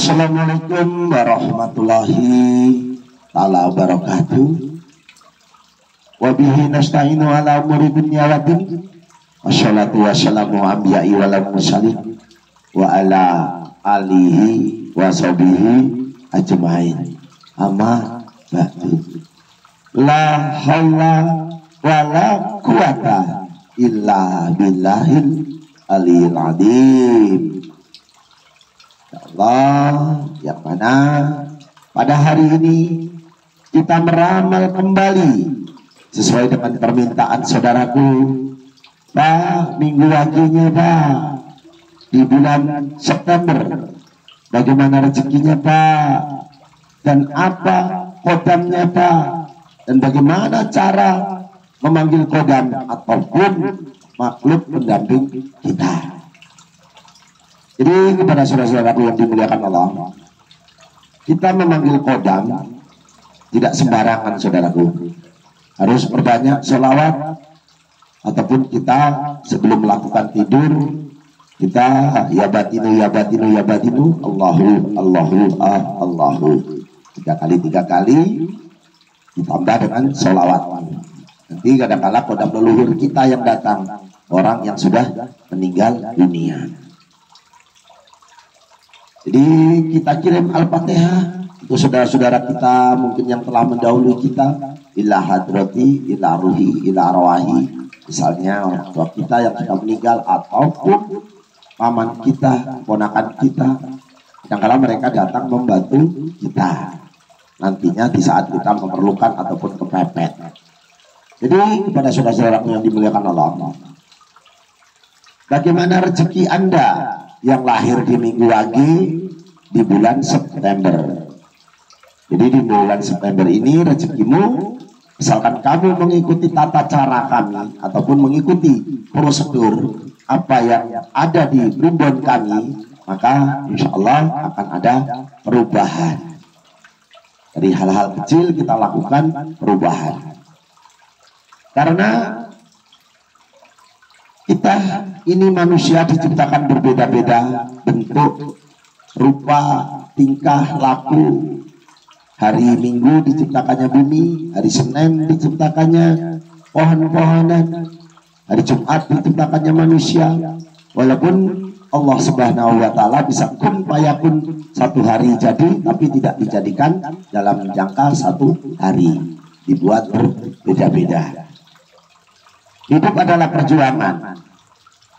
Assalamualaikum warahmatullahi taala wabarakatuh. Wa bihi nasta'inu ala umuri dunya wa din. Wassalatu wassalamu anbiya'i wal mursalin wa ala alihi wa sahbihi ajmain. Amma ba'du. La haula wa la quwata illa billahil aliyil azim. Allah, yang mana pada hari ini kita meramal kembali sesuai dengan permintaan saudaraku, Pak, minggu laginya Pak, di bulan September, bagaimana rezekinya Pak, dan apa kodamnya Pak, dan bagaimana cara memanggil kodam ataupun makhluk pendamping kita. Jadi kepada saudara-saudaraku yang dimuliakan Allah, kita memanggil kodam tidak sembarangan saudaraku. Harus perbanyak sholawat, ataupun kita sebelum melakukan tidur kita ya batinu ya batinu ya batinu Allahu Allahu Allahu tiga kali ditambah dengan sholawat. Nanti kadang-kala kodam leluhur kita yang datang, orang yang sudah meninggal dunia. Jadi kita kirim Al-Fatihah untuk saudara-saudara kita mungkin yang telah mendahului kita, ila hadrati, ila ruhi, ila arwahi, misalnya orang tua kita yang sudah meninggal ataupun paman kita, ponakan kita. Kadang-kala mereka datang membantu kita nantinya di saat kita memerlukan ataupun kepepet. Jadi kepada saudara-saudaraku yang dimuliakan Allah, bagaimana rezeki Anda yang lahir di minggu lagi di bulan September. Jadi di bulan September ini rezekimu, misalkan kamu mengikuti tata cara kami ataupun mengikuti prosedur apa yang ada di primbon kami, maka insya Allah akan ada perubahan. Dari hal-hal kecil kita lakukan perubahan. Karena kita ini manusia diciptakan berbeda-beda bentuk, rupa, tingkah, laku. Hari Minggu diciptakannya bumi, hari Senin diciptakannya pohon-pohonan, hari Jumat diciptakannya manusia. Walaupun Allah Subhanahu wa Ta'ala bisa kun fayakun satu hari jadi, tapi tidak dijadikan dalam jangka satu hari, dibuat berbeda-beda. Hidup adalah perjuangan.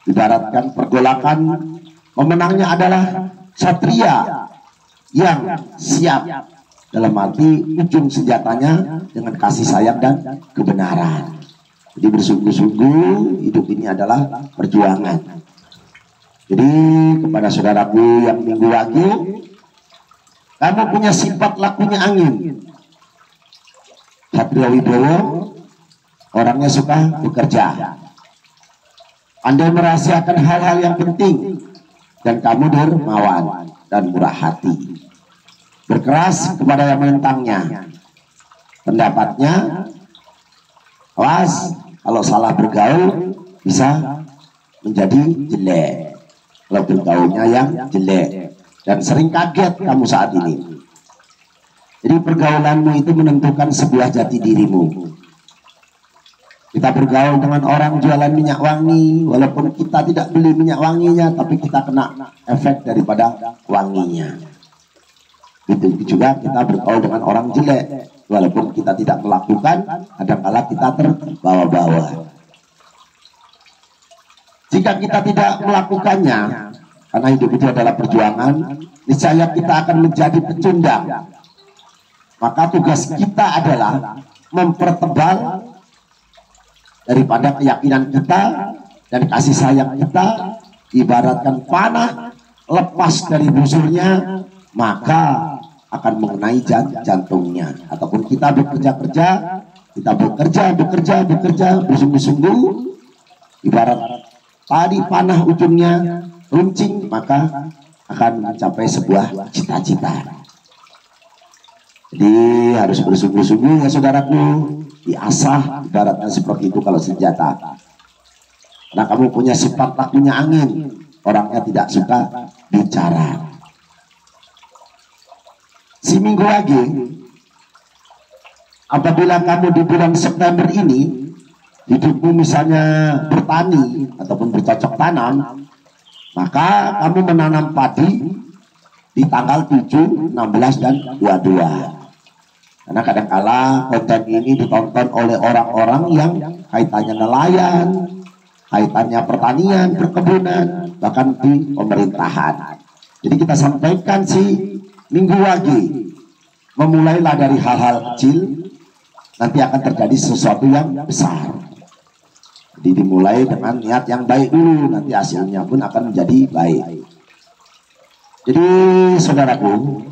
Ibaratkan pergolakan, pemenangnya adalah satria yang siap, dalam arti ujung senjatanya dengan kasih sayang dan kebenaran. Jadi bersungguh-sungguh hidup ini adalah perjuangan. Jadi kepada saudaraku yang minggu lagi, kamu punya sifat lakunya angin. Satrio Wibowo orangnya suka bekerja. Anda merahasiakan hal-hal yang penting, dan kamu dermawan dan murah hati. Berkeras kepada yang menentangnya. Pendapatnya, awas kalau salah bergaul bisa menjadi jelek. Kalau bergaulnya yang jelek, dan sering kaget kamu saat ini. Jadi pergaulanmu itu menentukan sebuah jati dirimu. Kita bergaul dengan orang jualan minyak wangi, walaupun kita tidak beli minyak wanginya, tapi kita kena efek daripada wanginya. Itu juga kita bergaul dengan orang jelek, walaupun kita tidak melakukan, kadang-kala kita terbawa-bawa. Jika kita tidak melakukannya, karena hidup itu adalah perjuangan, niscaya kita akan menjadi pecundang. Maka tugas kita adalah mempertebal daripada keyakinan kita dan kasih sayang kita. Ibaratkan panah lepas dari busurnya, maka akan mengenai jantungnya. Ataupun kita bekerja-kerja, kita bekerja bersungguh-sungguh, ibarat tadi panah ujungnya runcing, maka akan mencapai sebuah cita-cita. Jadi harus bersungguh-sungguh ya saudaraku, diasah ibaratnya seperti itu kalau senjata. Karena kamu punya sifat lakunya angin, orangnya tidak suka bicara. si minggu lagi, apabila kamu di bulan September ini hidupmu misalnya bertani ataupun bercocok tanam, maka kamu menanam padi di tanggal 7, 16, dan 22. Karena kadangkala konten ini ditonton oleh orang-orang yang kaitannya nelayan, kaitannya pertanian, perkebunan, bahkan di pemerintahan. Jadi kita sampaikan si minggu lagi, memulailah dari hal-hal kecil, nanti akan terjadi sesuatu yang besar. Jadi dimulai dengan niat yang baik dulu, nanti hasilnya pun akan menjadi baik. Jadi saudaraku,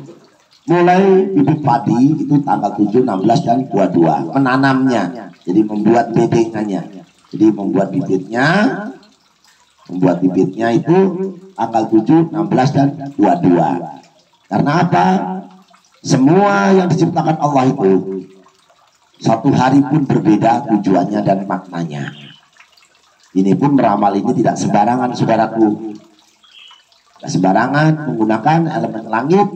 mulai bibit padi itu tanggal 7, 16, dan 22 menanamnya, jadi membuat bedengannya, jadi membuat bibitnya itu tanggal 7, 16, dan 22. Karena apa? Semua yang diciptakan Allah itu satu hari pun berbeda tujuannya dan maknanya. Ini pun meramal ini tidak sembarangan saudaraku, tidak sembarangan menggunakan elemen langit,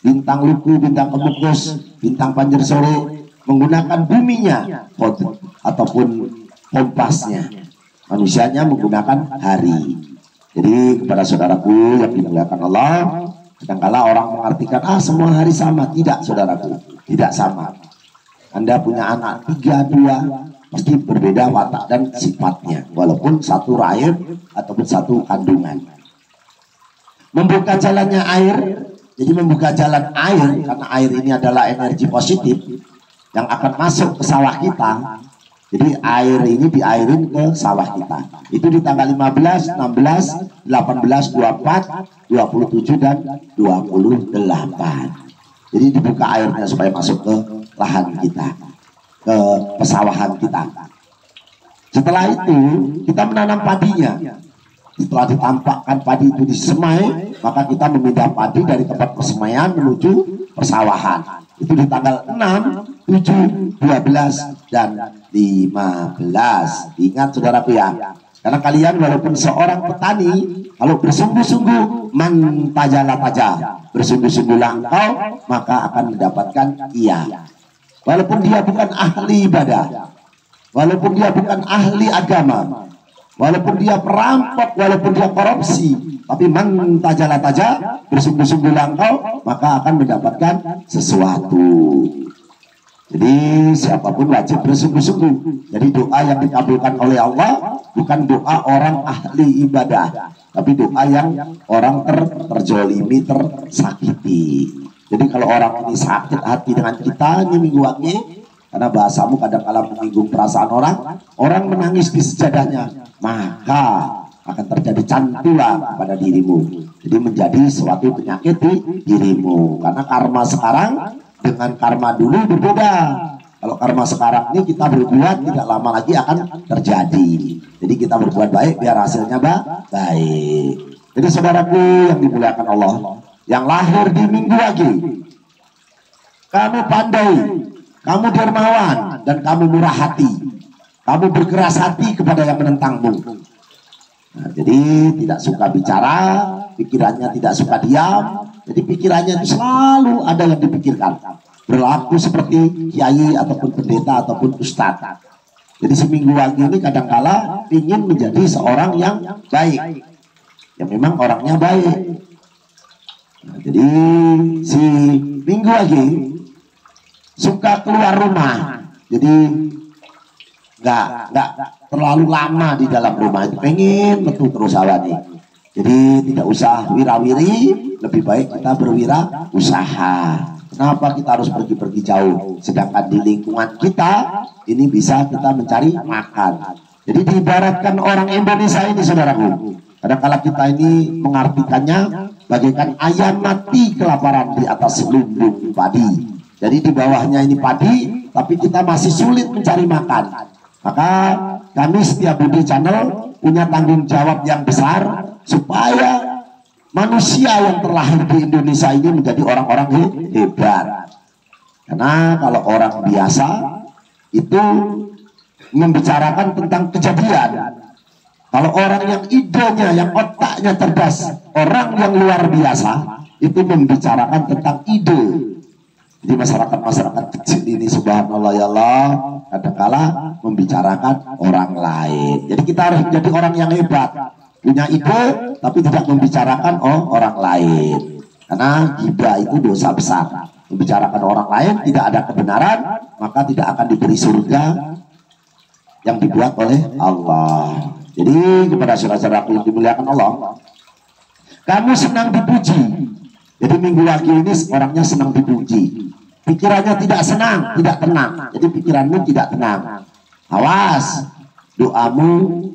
bintang luku, bintang kemukus, bintang panjer sore, menggunakan buminya ataupun kompasnya, manusianya menggunakan hari. Jadi kepada saudaraku yang dimuliakan Allah, kadangkala orang mengartikan semua hari sama. Tidak saudaraku, tidak sama. Anda punya anak 3, 2, pasti berbeda watak dan sifatnya, walaupun satu rahim ataupun satu kandungan. Membuka jalannya air, jadi membuka jalan air, karena air ini adalah energi positif yang akan masuk ke sawah kita. Jadi air ini diairin ke sawah kita. Itu di tanggal 15, 16, 18, 24, 27, dan 28. Jadi dibuka airnya supaya masuk ke lahan kita, ke pesawahan kita. Setelah itu kita menanam padinya. Setelah ditampakkan padi itu disemai, maka kita memindah padi dari tempat persemaian menuju persawahan. Itu di tanggal 6, 7, 12, dan 15. Ingat saudaraku ya, karena kalian walaupun seorang petani, kalau bersungguh-sungguh mantajala taja, bersungguh-sungguh langkau, maka akan mendapatkan iya. Walaupun dia bukan ahli ibadah, walaupun dia bukan ahli agama, walaupun dia perampok, walaupun dia korupsi, tapi mantajala taja, bersungguh-sungguh langkau, maka akan mendapatkan sesuatu. Jadi siapapun wajib bersungguh-sungguh. Jadi doa yang dikabulkan oleh Allah bukan doa orang ahli ibadah, tapi doa yang orang terjolimi, tersakiti. Jadi kalau orang ini sakit hati dengan kita, ini minggu lagi, karena bahasamu kadang-kala menyinggung perasaan orang menangis di sejadahnya, maka akan terjadi cantulah pada dirimu. Jadi menjadi suatu penyakit di dirimu. Karena karma sekarang dengan karma dulu berbeda. Kalau karma sekarang ini kita berbuat, tidak lama lagi akan terjadi. Jadi kita berbuat baik biar hasilnya baik. Jadi saudaraku yang dimuliakan Allah, yang lahir di minggu lagi, kamu pandai, kamu dermawan, dan kamu murah hati. Kamu berkeras hati kepada yang menentangmu. Nah, jadi tidak suka bicara, pikirannya tidak suka diam. Jadi pikirannya itu selalu ada yang dipikirkan. Berlaku seperti kiai ataupun pendeta ataupun ustadz. Jadi seminggu lagi ini kadangkala ingin menjadi seorang yang baik, yang memang orangnya baik. Nah, jadi si minggu lagi suka keluar rumah. Jadi nggak terlalu lama di dalam rumah, itu pengen metu terus awalnya. Jadi tidak usah wirawiri, lebih baik kita berwira usaha. Kenapa kita harus pergi-pergi jauh, sedangkan di lingkungan kita ini bisa kita mencari makan. Jadi diibaratkan orang Indonesia ini saudaraku, kadang-kala kita ini mengartikannya bagaikan ayam mati kelaparan di atas lumbung padi. Jadi di bawahnya ini padi, tapi kita masih sulit mencari makan. Maka kami Setia Budi Channel punya tanggung jawab yang besar supaya manusia yang terlahir di Indonesia ini menjadi orang-orang hebat. Karena kalau orang biasa itu membicarakan tentang kejadian, Kalau orang yang idenya, yang otaknya cerdas, orang yang luar biasa, itu membicarakan tentang ide. Di masyarakat-masyarakat kecil ini, subhanallah ya Allah, kadang-kala membicarakan orang lain. Jadi kita harus menjadi orang yang hebat, punya ide tapi tidak membicarakan orang lain. Karena ghibah itu dosa besar. Membicarakan orang lain tidak ada kebenaran, maka tidak akan diberi surga yang dibuat oleh Allah. Jadi kepada saudara-saudaraku yang dimuliakan Allah, kamu senang dipuji. Jadi minggu lagi ini orangnya senang dipuji. Pikirannya tidak senang, tidak tenang. Jadi pikiranmu tidak tenang. Awas, doamu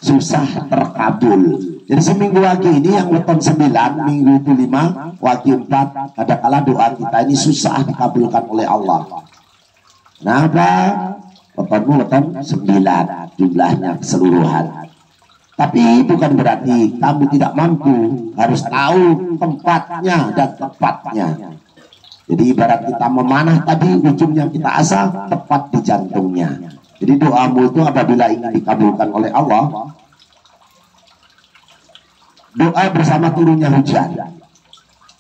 susah terkabul. Jadi seminggu lagi ini yang weton 9, minggu itu 5, wagi 4, kadang-kala doa kita ini susah dikabulkan oleh Allah. Kenapa? Wetonmu weton 9 jumlahnya keseluruhan. Tapi bukan berarti kamu tidak mampu, harus tahu tempatnya dan tepatnya. Jadi ibarat kita memanah tadi, ujungnya kita asah tepat di jantungnya. Jadi doamu itu apabila ingin dikabulkan oleh Allah, doa bersama turunnya hujan.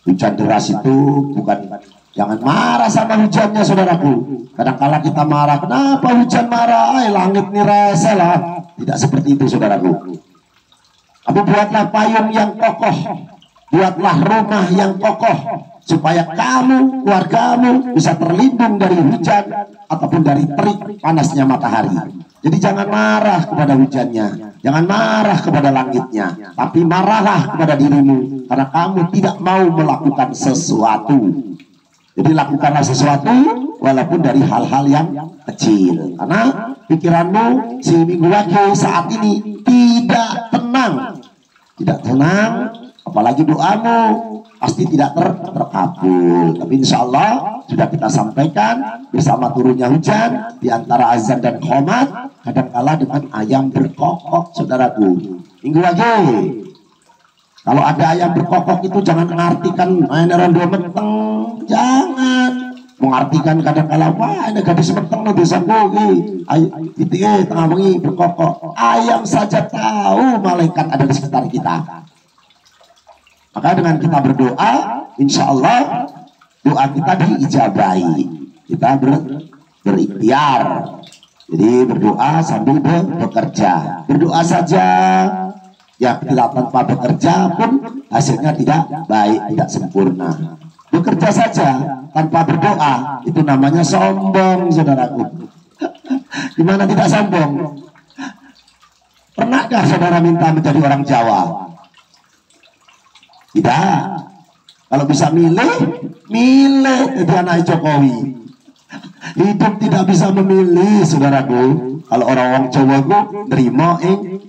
Hujan deras itu bukan, jangan marah sama hujannya saudaraku. Kadang-kala kita marah, kenapa hujan marah? Langit ini rese lah. Tidak seperti itu saudaraku. Tapi buatlah payung yang kokoh, buatlah rumah yang kokoh, supaya kamu, keluargamu bisa terlindung dari hujan ataupun dari terik panasnya matahari. Jadi jangan marah kepada hujannya, jangan marah kepada langitnya, tapi marahlah kepada dirimu karena kamu tidak mau melakukan sesuatu. Jadi lakukanlah sesuatu walaupun dari hal-hal yang kecil. Karena pikiranmu si minggu lagi saat ini tidak tenang, tidak tenang, apalagi doamu pasti tidak terkabul. Tapi insya Allah sudah kita sampaikan bersama turunnya hujan di antara azan dan qomat, kadangkala dengan ayam berkokok saudaraku. Minggu lagi kalau ada ayam berkokok itu jangan mengartikan main rondo meteng, jangan mengartikan kadangkala wah ini gadis meteng nih desa gue, itu tengah bengi berkokok. Ayam saja tahu malaikat ada di sekitar kita. Maka dengan kita berdoa, insya Allah doa kita diijabahi. Kita berikhtiar. Jadi berdoa sambil bekerja. Berdoa saja, ya tidak tanpa bekerja pun hasilnya tidak baik, tidak sempurna. Bekerja saja tanpa berdoa itu namanya sombong, saudaraku. Gimana tidak sombong? Pernahkah saudara minta menjadi orang Jawa? Tidak. Kalau bisa milih jadi anak Jokowi. Hidup tidak bisa memilih, saudaraku. Kalau orang-orang Jawa itu nerima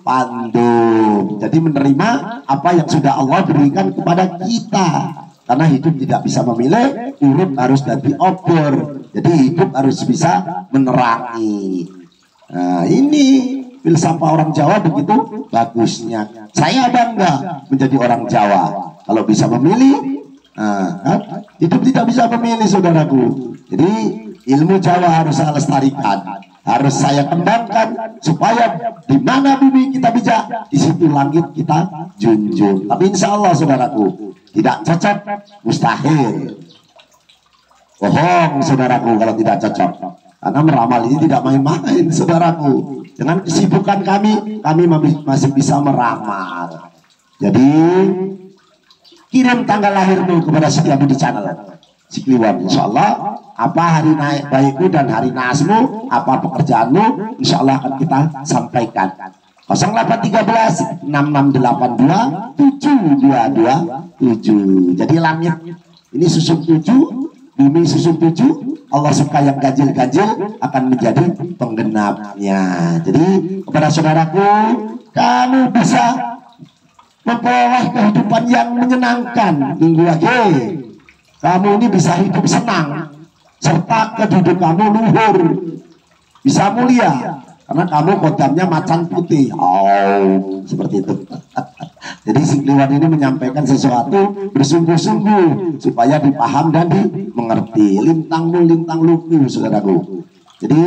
pandum. Jadi menerima apa yang sudah Allah berikan kepada kita. Karena hidup tidak bisa memilih, urut harus jadi obor. Jadi hidup harus bisa menerangi. Nah ini filsafat orang Jawa begitu bagusnya. Saya bangga menjadi orang Jawa. Kalau bisa memilih, hidup tidak bisa memilih, saudaraku. Jadi ilmu Jawa harus saya lestarikan, harus saya kembangkan supaya di mana bumi kita bijak, di situ langit kita junjung. Tapi insya Allah, saudaraku, tidak cocok, mustahil. Bohong, saudaraku, kalau tidak cocok. Karena meramal ini tidak main-main, saudaraku. Dengan kesibukan kami masih bisa meramal. Jadi kirim tanggal lahirmu kepada Siti Abdi Channel Sikliwan, insya Allah apa hari naik baikmu dan hari naasmu, apa pekerjaanmu, insya Allah akan kita sampaikan. 0813 6682 7227. Jadi langit ini susun 7, bumi susun 7, Allah suka yang ganjil-ganjil akan menjadi penggenapnya. Jadi kepada saudaraku, kamu bisa memperoleh kehidupan yang menyenangkan. Minggu lagi kamu ini bisa hidup senang, serta kedudukanmu luhur, bisa mulia karena kamu kodamnya macan putih. Seperti itu. Jadi Sikliwan ini menyampaikan sesuatu bersungguh-sungguh supaya dipaham dan dimengerti. Lintangmu lintang luku, saudaraku. Jadi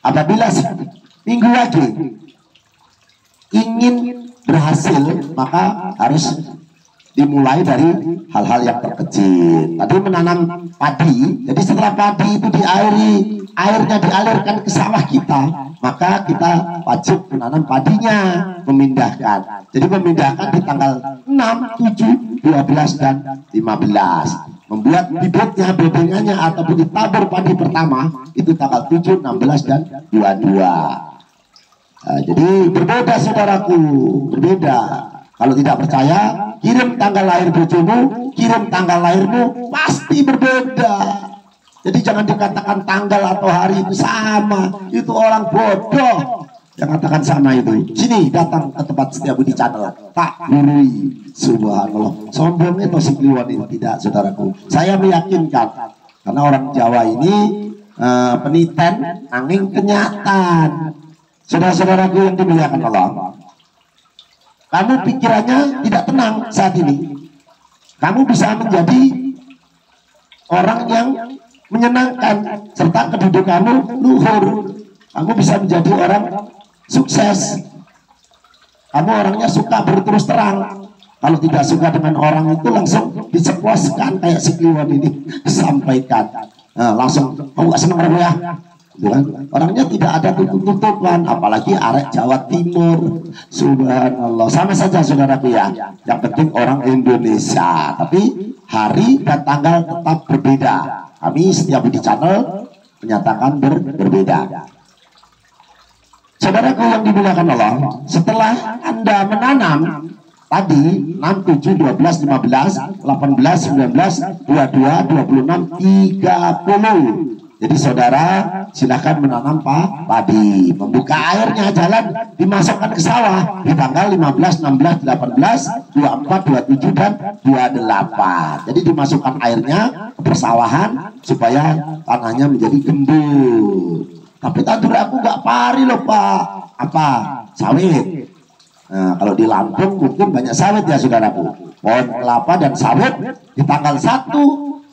apabila minggu lagi ingin berhasil maka harus dimulai dari hal-hal yang terkecil. Tadi menanam padi, jadi setelah padi itu diairi, airnya dialirkan ke sawah kita, maka kita wajib menanam padinya, memindahkan. Jadi memindahkan di tanggal 6, 7, 12 dan 15. Membuat bibitnya, bedengannya ataupun ditabur padi pertama itu tanggal 7, 16 dan 22. Nah, jadi berbeda saudaraku, berbeda. Kalau tidak percaya, kirim tanggal lahir bojomu, kirim tanggal lahirmu, pasti berbeda. Jadi jangan dikatakan tanggal atau hari itu sama, itu orang bodoh yang katakan sama itu. Sini datang ke tempat Setiabudi Channel, tak gurui. Subhanallah, sombong itu si Kliwon ini. Tidak saudaraku, saya meyakinkan karena orang Jawa ini peniten angin kenyataan. Saudara-saudaraku yang dimuliakan Allah, kamu pikirannya tidak tenang saat ini. Kamu bisa menjadi orang yang menyenangkan serta kedudukanmu luhur. Kamu bisa menjadi orang sukses. Kamu orangnya suka berterus terang. Kalau tidak suka dengan orang itu langsung diceploskan kayak si Kliwon ini sampaikan. Nah, langsung kamu gak senang ya? Bukan? Orangnya tidak ada tutup-tutupan, apalagi arek Jawa Timur. Subhanallah, sama saja saudaraku ya. Yang penting orang Indonesia, tapi hari dan tanggal tetap berbeda. Kami Setiabudi Channel menyatakan berbeda. Saudaraku yang dimuliakan Allah, setelah Anda menanam tadi 6, 7, 12, 15, 18, 19, 22, 26, 30. Jadi saudara silahkan menanam padi, membuka airnya jalan, dimasukkan ke sawah di tanggal 15, 16, 18, 24, 27 dan 28. Jadi dimasukkan airnya ke persawahan supaya tanahnya menjadi gembur. Tapi tandur aku nggak pari loh Pak. Apa? Sawit. Nah, kalau di Lampung mungkin banyak sawit ya saudaraku. Pohon kelapa dan sawit di tanggal 1,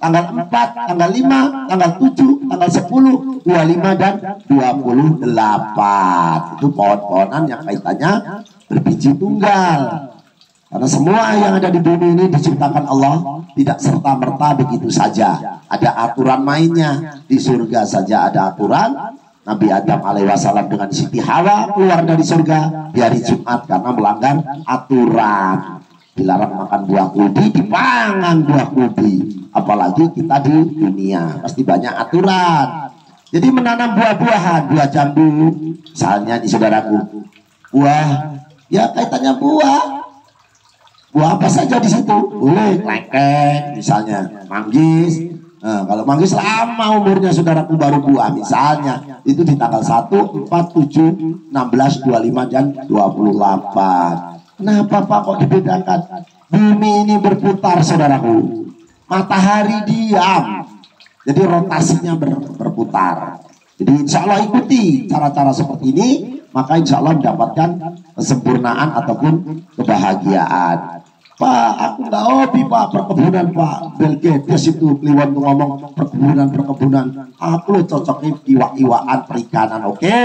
tanggal 4, tanggal 5, tanggal 7, tanggal 10, 25 dan 28. Itu pohon-pohonan yang kaitannya berbiji tunggal. Karena semua yang ada di bumi ini diciptakan Allah tidak serta-merta begitu saja. Ada aturan mainnya. Di surga saja ada aturan. Nabi Adam alaihissalam dengan Siti Hawa keluar dari surga di hari Jumat karena melanggar aturan. Dilarang makan buah kuldi, dipangan buah kuldi. Apalagi kita di dunia pasti banyak aturan. Jadi menanam buah-buahan, buah jambu, misalnya di saudaraku, buah ya kaitannya buah apa saja di situ boleh, klengkeng misalnya, manggis. Nah, kalau manggis lama umurnya saudaraku baru buah, misalnya itu di tanggal 1, 4, 7, 16, 25 dan 28. Kenapa Pak kok dibedakan? Bumi ini berputar saudaraku, matahari diam, jadi rotasinya berputar. Jadi insya Allah ikuti cara-cara seperti ini, maka insya Allah mendapatkan kesempurnaan ataupun kebahagiaan. Pak, aku nggak hobi Pak perkebunan Pak. Bill Gates itu Kliwon ngomong perkebunan. Aku cocoknya iwak-iwaan perikanan. Oke.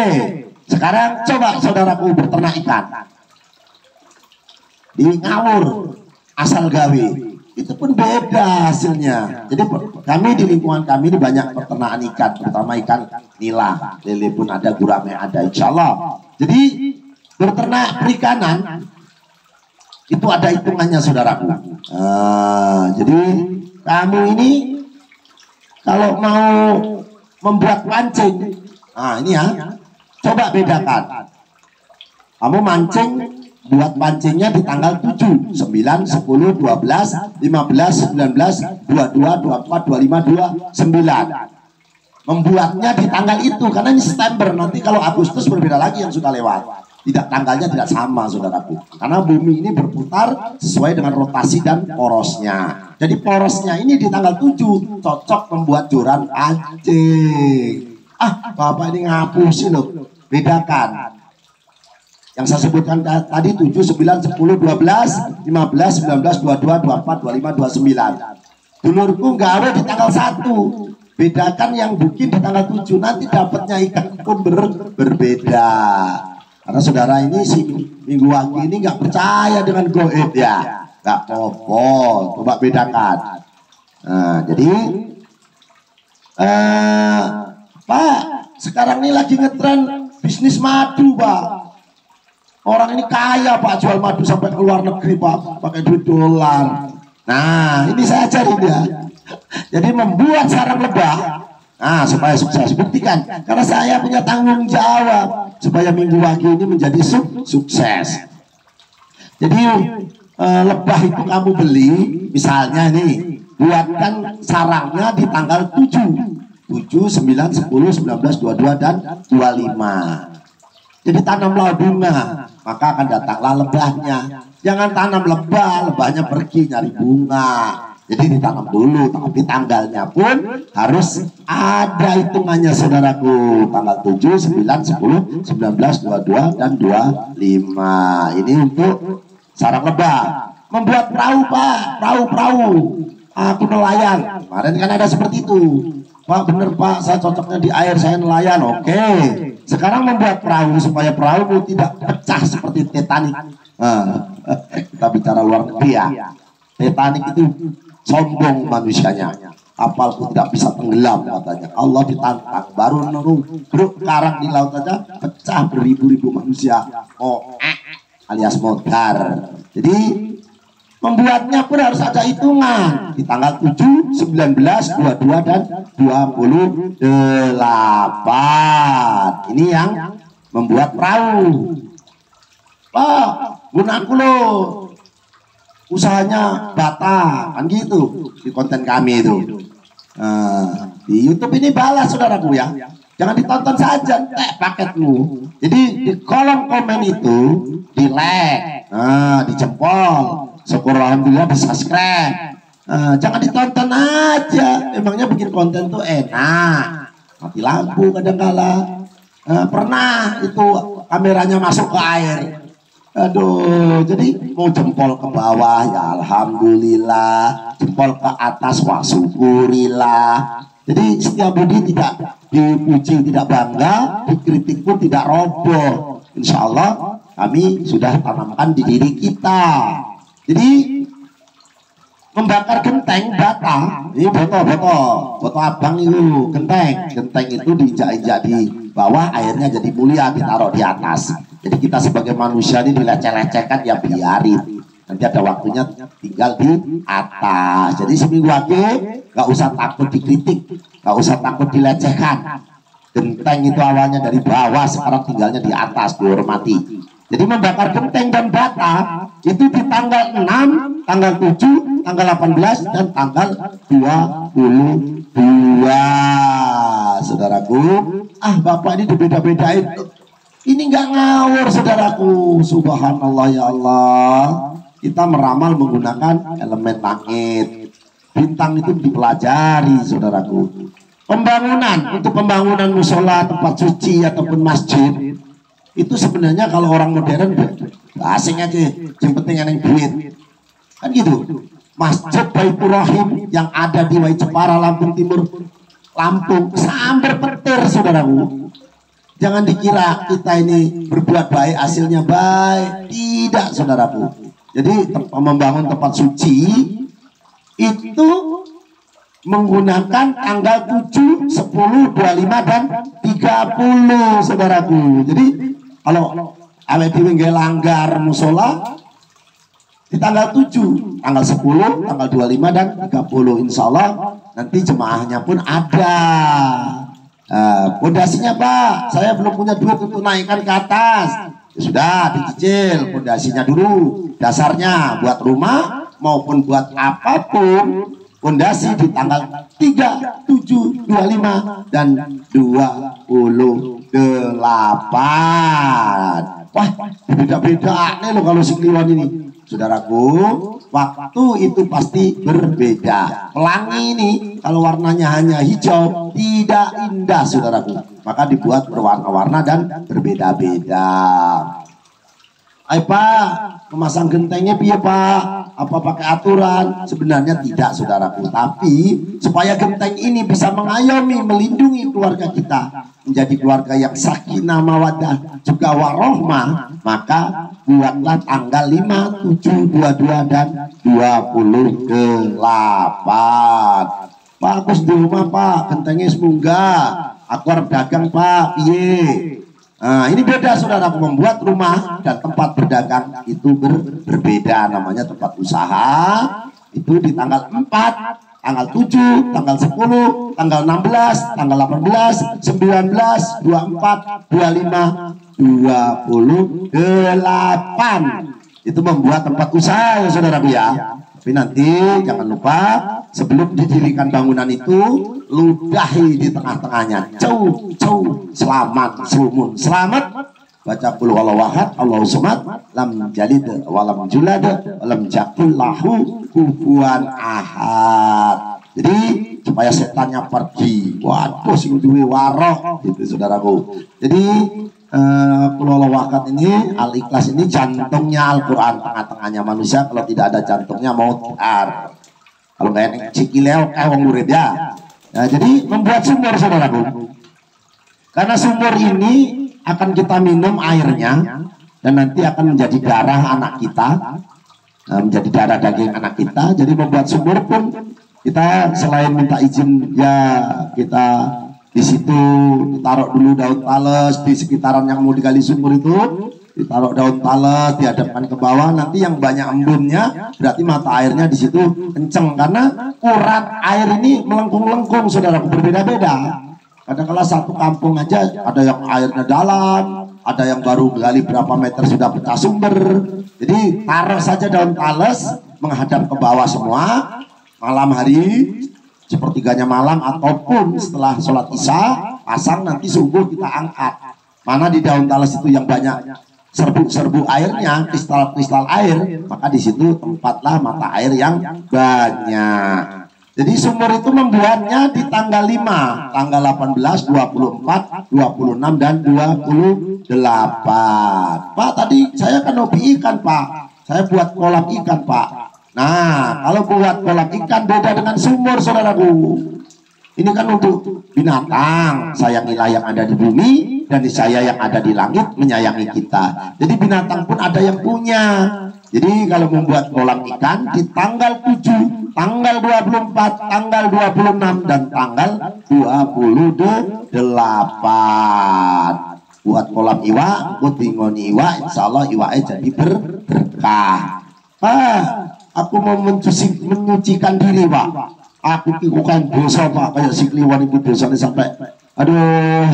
Sekarang coba saudaraku berternak ikan di ngawur asal gawe. Itu pun beda hasilnya. Jadi kami di lingkungan kami ini banyak peternakan ikan, terutama ikan nila, lele pun ada, gurame ada, insya Allah. Jadi berternak perikanan itu ada hitungannya saudaraku. Jadi kamu ini kalau mau membuat pancing, ini ya, coba bedakan. Kamu mancing, buat pancingnya di tanggal 7, 9, 10, 12, 15, 19, 22, 24, 25, 29. Membuatnya di tanggal itu, karena ini September, nanti kalau Agustus berbeda lagi yang sudah lewat. Tidak, tanggalnya tidak sama saudaraku, karena bumi ini berputar sesuai dengan rotasi dan porosnya. Jadi porosnya ini di tanggal 7 cocok membuat joran pancing. Bapak ini ngapusin loh. Bedakan yang saya sebutkan tadi 7, 9, 10, 12, 15, 19, 22, 24, 25, 29. Dulurku gawe di tanggal 1. Bedakan yang bikin di tanggal 7, nanti dapatnya ikan pun berbeda. Karena saudara ini si Minggu Wage ini nggak percaya dengan goib ya, nggak apa-apa, coba bedakan. Nah, jadi Pak, sekarang ini lagi ngetren bisnis madu, Pak. Orang ini kaya, Pak, jual madu sampai ke luar negeri, Pak, pakai duit dolar. Nah, ini saya cari dia. Jadi membuat sarang lebah. Nah, supaya sukses, buktikan. Karena saya punya tanggung jawab supaya Minggu Wage ini menjadi sukses. Jadi lebah itu kamu beli, misalnya nih, buatkan sarangnya di tanggal 7, 9, 10, 19, 22, dan 25. Jadi tanamlah bunga, maka akan datanglah lebahnya. Jangan tanam lebah, lebahnya pergi nyari bunga. Jadi ditanam dulu, tapi tanggalnya pun harus ada hitungannya, saudaraku. Tanggal 7, 9, 10, 19, 22, dan 25. Ini untuk sarang lebah. Membuat perahu, Pak, perahu. Aku nelayan. Kemarin kan ada seperti itu. Pak, bener Pak, saya cocoknya di air, saya nelayan. Oke. Sekarang membuat perahu supaya perahu tidak pecah seperti Titanic. Kita bicara luar negeri ya. Titanic itu sombong manusianya, kapalku tidak bisa tenggelam katanya. Allah ditantang, baru nubruk karang di laut saja pecah beribu-ribu manusia. Alias modar. Jadi membuatnya pun harus ada hitungan di tanggal 7, 19, 22, dan 28. Ini yang membuat perahu. Pak, gunaku loh, usahanya bata, kan gitu di konten kami itu. Di YouTube ini balas, saudaraku ya. Jangan ditonton saja, paketmu. Jadi di kolom komen itu di like, di jempol, syukur alhamdulillah di subscribe. Jangan ditonton aja. Emangnya bikin konten tuh enak, mati lampu kadang-kala. Pernah itu kameranya masuk ke air. Aduh, jadi mau jempol ke bawah ya alhamdulillah, jempol ke atas wah syukurilah. Jadi setiap budi tidak dipuji tidak bangga, dikritik pun tidak roboh. Insya Allah kami sudah tanamkan di diri kita. Jadi membakar genteng bata, ini boto abang itu genteng itu diinjak-injak di bawah, airnya jadi mulia, ditaruh di atas. Jadi kita sebagai manusia ini dileceh-lecehkan ya biarin. Nanti ada waktunya tinggal di atas. Jadi Minggu Wage nggak usah takut dikritik, nggak usah takut dilecehkan. Genteng itu awalnya dari bawah, sekarang tinggalnya di atas, dihormati. Jadi membakar genteng dan bata itu di tanggal 6, tanggal 7, tanggal 18, dan tanggal 22. Saudaraku, Bapak ini beda-bedain. Ini nggak ngawur, saudaraku. Subhanallah ya Allah. Kita meramal menggunakan elemen langit. Bintang itu dipelajari, saudaraku. Untuk pembangunan musola, tempat suci ataupun masjid, itu sebenarnya kalau orang modern asing aja, yang penting ada duit. Kan gitu. Masjid Baitur Rahim yang ada di Wai Jepara, Lampung Timur, Lampung, sambar petir, saudaraku. Jangan dikira kita ini berbuat baik hasilnya baik. Tidak, saudaraku. Jadi membangun tempat suci itu menggunakan tanggal 7, 10, 25, dan 30, saudaraku. Jadi kalau awet dhewe langgar musola di tanggal 7, tanggal 10, tanggal 25, dan 30, insya Allah nanti jemaahnya pun ada. Pondasinya Pak, saya belum punya duit untuk naikkan ke atas. Ya sudah, dicicil pondasinya dulu. Dasarnya buat rumah maupun buat apapun, pondasi di tanggal 3, 7, 25, dan 28. Wah, beda-beda nih loh kalau si Kliwon ini. Saudaraku, waktu itu pasti berbeda. Pelangi ini kalau warnanya hanya hijau tidak indah, saudaraku. Maka dibuat berwarna-warna dan berbeda-beda. Ayo Pak, memasang gentengnya piye Pak? Apa pakai aturan? Sebenarnya tidak saudaraku, tapi supaya genteng ini bisa mengayomi, melindungi keluarga kita menjadi keluarga yang sakinah mawaddah juga warohmah, maka buatlah tanggal 5, 7, 22 dan 28. Bagus di rumah Pak, gentengnya semunggah, aku harap dagang Pak, piye? Nah, ini beda saudara, membuat rumah dan tempat berdagang itu berbeda, namanya tempat usaha itu di tanggal 4, tanggal 7, tanggal 10, tanggal 16, tanggal 18, 19, 24, 25, 28. Itu membuat tempat usaha ya saudara ya. Tapi nanti jangan lupa sebelum didirikan bangunan itu ludahi di tengah-tengahnya. Selamat sumun. Selamat baca qul huwallahu ahad, Allahu samad, lam yalid wa lam yulad wa lam yakul lahu kufuwan ahad. Jadi supaya setannya pergi. Waduh sing duwe warok gitu saudaraku. Jadi qul huwallahu ahad ini, Al-Ikhlas ini jantungnya Al-Qur'an, tengah-tengahnya manusia. Kalau tidak ada jantungnya mau tiar. Kalau nggak enak cikileo kayak wong murid ya. Nah, jadi membuat sumur saudaraku. Karena sumur ini akan kita minum airnya dan nanti akan menjadi darah anak kita, menjadi darah daging anak kita. Jadi membuat sumur pun kita selain minta izin ya kita di situ ditaruh dulu daun tales di sekitaran yang mau digali sumur itu, ditaruh daun tales dihadapkan ke bawah. Nanti yang banyak embunnya berarti mata airnya di situ kenceng, karena urat air ini melengkung-lengkung saudaraku, berbeda-beda. Kadang-kala satu kampung aja ada yang airnya dalam, ada yang baru gali berapa meter sudah pecah sumber. Jadi taruh saja daun tales menghadap ke bawah semua malam hari, sepertiganya malam ataupun setelah sholat isya, pasang nanti subuh kita angkat. Mana di daun tales itu yang banyak serbu-serbu airnya, kristal-kristal air, maka di situ tempatlah mata air yang banyak. Jadi sumur itu membuatnya di tanggal 5, tanggal 18, 24, 26 dan 28. Pak, tadi saya kan hobi ikan Pak, saya buat kolam ikan Pak. Nah, kalau buat kolam ikan beda dengan sumur saudaraku. Ini kan untuk binatang, sayangilah yang ada di bumi dan saya yang ada di langit menyayangi kita. Jadi binatang pun ada yang punya. Jadi kalau membuat kolam ikan di tanggal 7, tanggal 24, tanggal 26 dan tanggal 28. Buat kolam iwa, buat ngoni iwa, insya Allah iwanya jadi berkah. Pak, aku mau menyucikan diri Pak. Aku bukan dosa Pak, kayak si Kliwon itu dosanya sampai aduh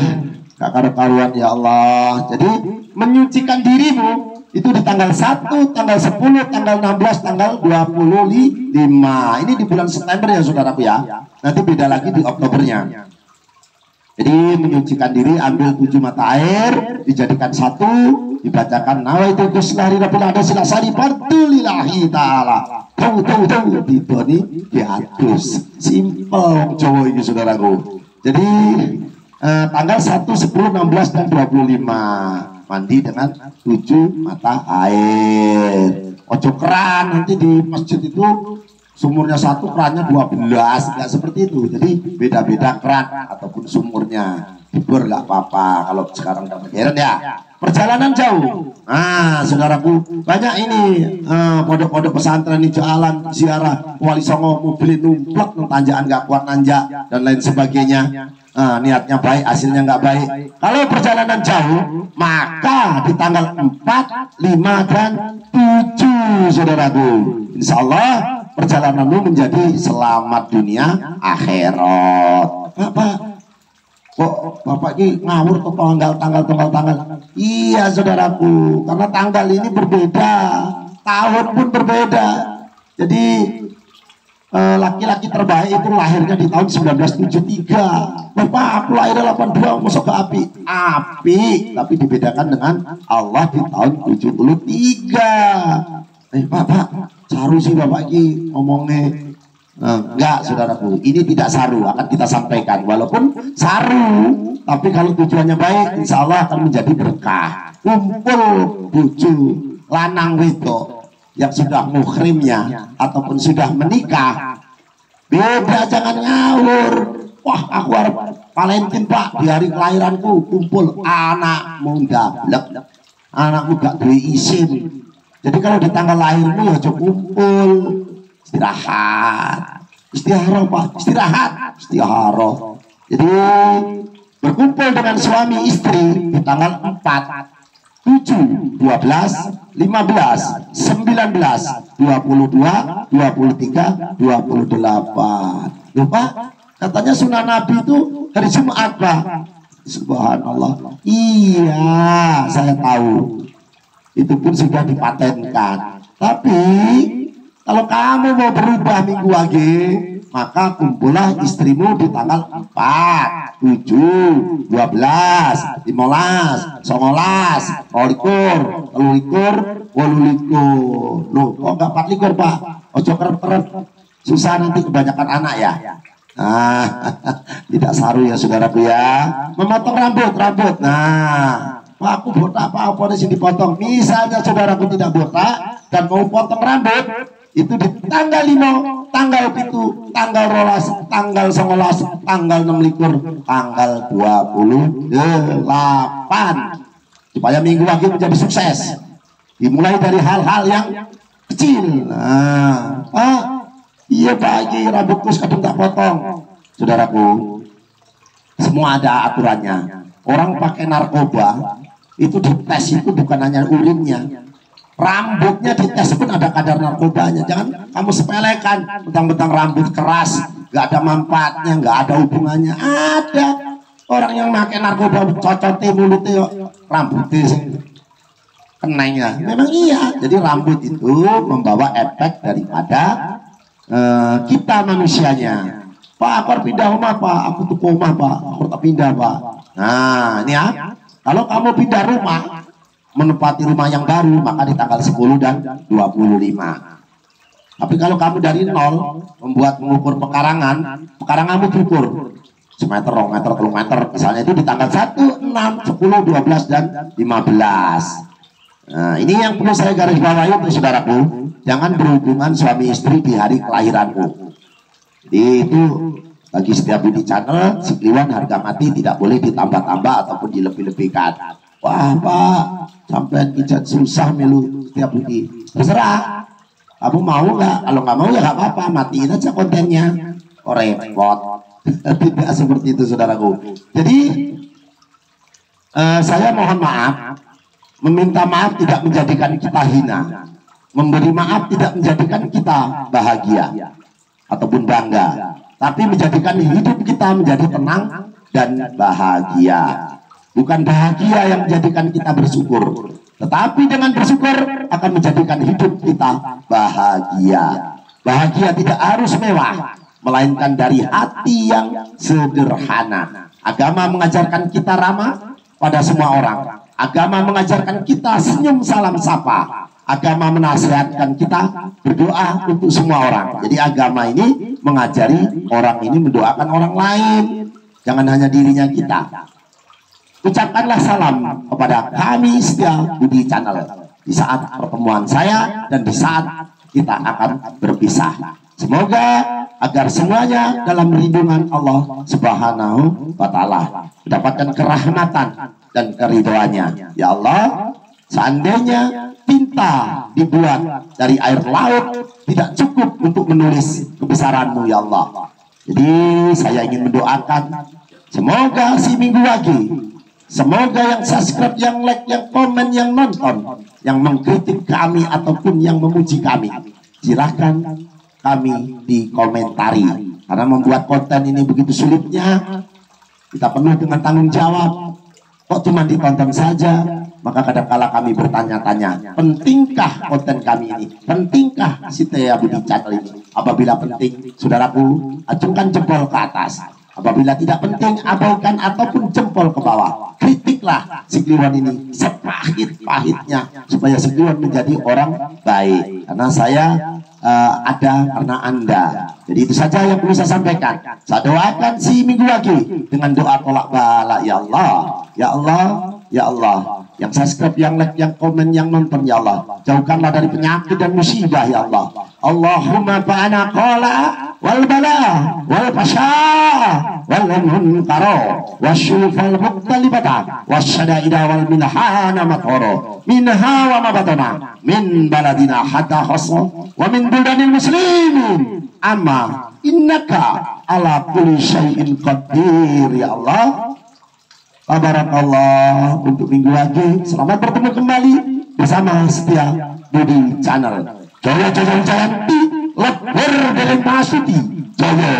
gak karuan ya Allah. Jadi menyucikan dirimu itu di tanggal 1, tanggal 10, tanggal 16, tanggal 25. Ini di bulan September ya saudaraku ya. Nanti beda lagi di Oktobernya. Jadi menyucikan diri, ambil 7 mata air, dijadikan satu, dibacakan nawaitu guslahri rabbil ada silasari partulillahi ta'ala. Tahu ditoni diatus. Simple Jawa ini saudaraku. Jadi tanggal 1, 10, 16 dan 25 mandi dengan 7 mata air. Ojo keran, nanti di masjid itu sumurnya 1, kerannya 12, nggak seperti itu. Jadi beda-beda keran ataupun sumurnya. Dibur nggak apa-apa kalau sekarang udah modern ya. Perjalanan jauh. Nah, saudaraku, banyak ini pondok-pondok pesantren ini jalan ziarah Wali Songo, mobil numplek, tanjakan nggak kuat nanjak dan lain sebagainya. Niatnya baik, hasilnya nggak baik. Kalau perjalanan jauh, maka di tanggal 4, 5 dan 7 saudaraku, insya Allah perjalananmu menjadi selamat dunia akhirat. Kok Bapak ini ngawur ke tanggal. Iya saudaraku, karena tanggal ini berbeda, tahun pun berbeda. Jadi laki-laki terbaik itu lahirnya di tahun 1973. Bapak aku lahirnya 82, masuk ke api, tapi dibedakan dengan Allah di tahun 73. Bapak saru sih Bapak ini ngomongnya. Enggak saudaraku, ini tidak saru, akan kita sampaikan. Walaupun saru, tapi kalau tujuannya baik, insya Allah akan menjadi berkah. Kumpul buju lanang wedok yang sudah muhrimnya ataupun sudah menikah, beda, jangan ngawur. Wah, aku harus Valentine Pak, di hari kelahiranku kumpul anak muda, anakmu gak duwe isin. Jadi kalau di tanggal lahirmu ya coba kumpul, istirahat, istirahat Pak, istirahat. Jadi berkumpul dengan suami istri di tanggal 4, 7, 12, 15, 19, 22, 23, 28. Lupa? Katanya sunnah Nabi itu hari Jumat, Pak. Subhanallah. Iya, saya tahu. Itu pun sudah dipatenkan. Tapi kalau kamu mau berubah minggu lagi, maka kumpullah istrimu di tanggal 4, 7, 12, 15, 19, 20, 21. Loh, kok enggak 24, Pak? Ojo keren-keren. Susah nanti kebanyakan anak ya. Tidak saru ya saudaraku ya. Memotong rambut. Nah, Pak, aku botak apa di sini dipotong. Misalnya saudaraku tidak botak dan mau potong rambut, itu di tanggal 5, tanggal 7, tanggal 12, tanggal 19, tanggal 26, tanggal 28. Supaya minggu lagi menjadi sukses. Dimulai dari hal-hal yang kecil. Nah, iya pagi rambutku kadang tak potong. Saudaraku, semua ada aturannya. Orang pakai narkoba itu dites, itu bukan hanya urinnya, rambutnya dites pun ada kadar narkobanya. Jangan kamu sepelekan mentang-mentang rambut keras, gak ada manfaatnya, gak ada hubungannya. Ada orang yang pakai narkoba cocote mulutnya rambutnya kenengnya. Memang iya. Jadi rambut itu membawa efek daripada kita manusianya. Pak, aku harus pindah rumah Pak, aku tuh koma Pak, aku tak pindah Pak. Nah ini ya, kalau kamu pindah rumah, menempati rumah yang baru, maka di tanggal 10 dan 25. Tapi kalau kamu dari nol mengukur pekaranganmu diukur semeter, 2 meter, 3 meter, misalnya itu di tanggal 1, 6, 10, 12 dan 15. Nah ini yang perlu saya garis bawahi untuk saudaraku. Jangan berhubungan suami istri di hari kelahiranmu. Jadi itu bagi setiap Budi Channel, Sikliwan harga mati tidak boleh ditambah-tambah ataupun dilebih-lebihkan. Wah Pak, sampai ijat susah melu setiap Budi. Terserah, kamu mau nggak? Kalau nggak mau ya nggak apa-apa, matiin aja kontennya. Oh repot. Tidak seperti itu saudaraku. Jadi saya mohon maaf, meminta maaf tidak menjadikan kita hina. Memberi maaf tidak menjadikan kita bahagia ataupun bangga, tapi menjadikan hidup kita menjadi tenang dan bahagia. Bukan bahagia yang menjadikan kita bersyukur, tetapi dengan bersyukur akan menjadikan hidup kita bahagia. Bahagia tidak harus mewah, melainkan dari hati yang sederhana. Agama mengajarkan kita ramah pada semua orang. Agama mengajarkan kita senyum salam sapa. Agama menasihatkan kita berdoa untuk semua orang. Jadi agama ini mengajari orang ini mendoakan orang lain, jangan hanya dirinya kita. Ucapkanlah salam kepada kami setia Budi Channel di saat pertemuan saya dan di saat kita akan berpisah. Semoga agar semuanya dalam lindungan Allah Subhanahu wa Ta'ala, mendapatkan kerahmatan dan keridhoannya. Ya Allah, seandainya tinta dibuat dari air laut tidak cukup untuk menulis kebesaran-Mu ya Allah. Jadi saya ingin mendoakan semoga si minggu lagi, semoga yang subscribe, yang like, yang komen, yang nonton, yang mengkritik kami ataupun yang memuji kami, silahkan kami dikomentari. Karena membuat konten ini begitu sulitnya, kita penuh dengan tanggung jawab. Kok cuma ditonton saja? Maka kadang-kala kami bertanya-tanya, pentingkah konten kami ini? Pentingkah Setia Budi Channel ini? Apabila penting, saudaraku, acungkan jempol ke atas. Apabila tidak penting, abaikan ataupun jempol ke bawah. Kritiklah Sikliwan ini sepahit-pahitnya supaya Sikliwan menjadi orang baik. Karena saya ada karena Anda. Jadi itu saja yang perlu saya sampaikan. Saya doakan si minggu lagi dengan doa tolak bala. Ya Allah, ya Allah, ya Allah. yang subscribe, yang like, yang komen, yang nonton ya Allah. Jauhkanlah dari penyakit dan musibah ya Allah. Allahumma fa'ana qala wal bala wal fasha wal munkara wasyufal muqtalibata wasyada'ida wal minhana matoro minha wa mabatana min baladina hatta khassa wa min buldanil muslimin amma innaka ala kulli syai'in qadir ya Allah. Barakallah untuk minggu lagi. Selamat bertemu kembali bersama Setia Budi Channel. Jaya Jaya Jayanti lebur dari masuti Jaya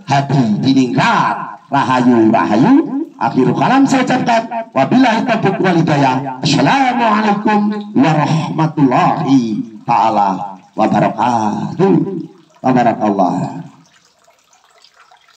hati diningrat rahayu rahayu. Akhirul kalam saya ucapkan wabillahi taufiq wal hidayah. Assalamualaikum warahmatullahi taala wabarakatuh. Barakallah.